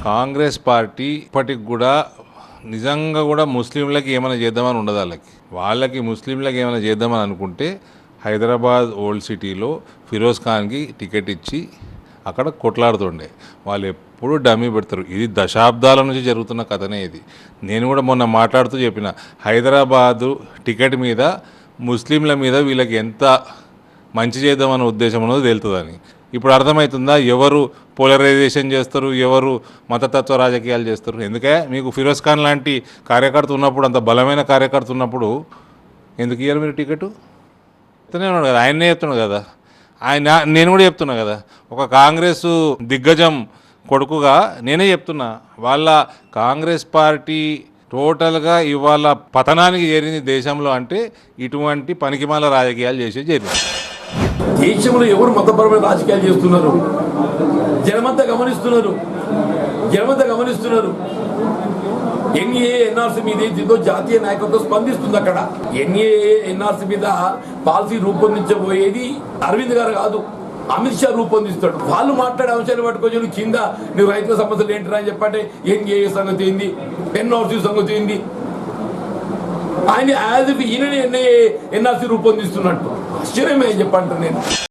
Congress party ఇప్పటికి కూడా నిజంగా కూడా ముస్లింలకి ఏమైనా చేద్దామని ఉండదు. వాళ్ళకి ముస్లింలకి ఏమైనా చేద్దామని అనుకుంటే హైదరాబాద్ ఓల్డ్ సిటీలో ఫిరోజ్ ఖాన్కి టికెట్ ఇచ్చి అక్కడ కొట్లాడుతుండే. వాళ్ళు ఎప్పుడు డమ్మీ పెడతారు. ఇది దశాబ్దాల నుంచి జరుగుతున్న కథనే ఇది. నేను కూడా మొన్న మాట్లాడుతూ చెప్పిన, హైదరాబాదు టికెట్ మీద ముస్లింల మీద వీళ్ళకి ఎంత మంచి చేద్దామన్న ఉద్దేశం ఉన్నది తేలుతుందని. ఇప్పుడు అర్థమవుతుందా ఎవరు పోలరైజేషన్ చేస్తారు, ఎవరు మతతత్వ రాజకీయాలు చేస్తారు? ఎందుకే మీకు ఫిరోజ్ ఖాన్ లాంటి కార్యకర్త ఉన్నప్పుడు, అంత బలమైన కార్యకర్త ఉన్నప్పుడు ఎందుకు ఇయ్యారు మీరు టికెట్? చెప్తూనే ఉన్నాడు కదా, ఆయన్నే చెప్తున్నాడు కదా, నేను కూడా చెప్తున్నా కదా, ఒక కాంగ్రెస్ దిగ్గజం కొడుకుగా నేనే చెప్తున్నా. వాళ్ళ కాంగ్రెస్ పార్టీ టోటల్గా ఇవాళ పతనానికి చేరింది దేశంలో అంటే ఇటువంటి పనికిమాల రాజకీయాలు చేసి చేరింది. దేశంలో ఎవరు మతపరమైన రాజకీయాలు చేస్తున్నారు? జనమంతా గమనిస్తున్నారు. ఎన్ఏఏ ఎన్ఆర్సీ మీద ఏదో జాతీయ నాయకత్వం స్పందిస్తుంది. అక్కడ ఎన్ఏఏ ఎన్ఆర్సీ మీద పాలసీ రూపొందించబోయేది అరవింద్ గారు కాదు, అమిత్ షా రూపొందిస్తాడు. వాళ్ళు మాట్లాడే అంశాలు పట్టుకొని కింద నువ్వు రైతుల సమస్యలు ఏంటరా అని చెప్పంటే ఎన్ఏఏ సంగతి ఏంది, ఎన్ఆర్సీ సంగతి ఏంది, ఆయన యాజ్ ఈయననే ఎన్ఆర్సీ రూపొందిస్తున్నట్టు ఆశ్చర్యమే చెప్పంటారు నేను.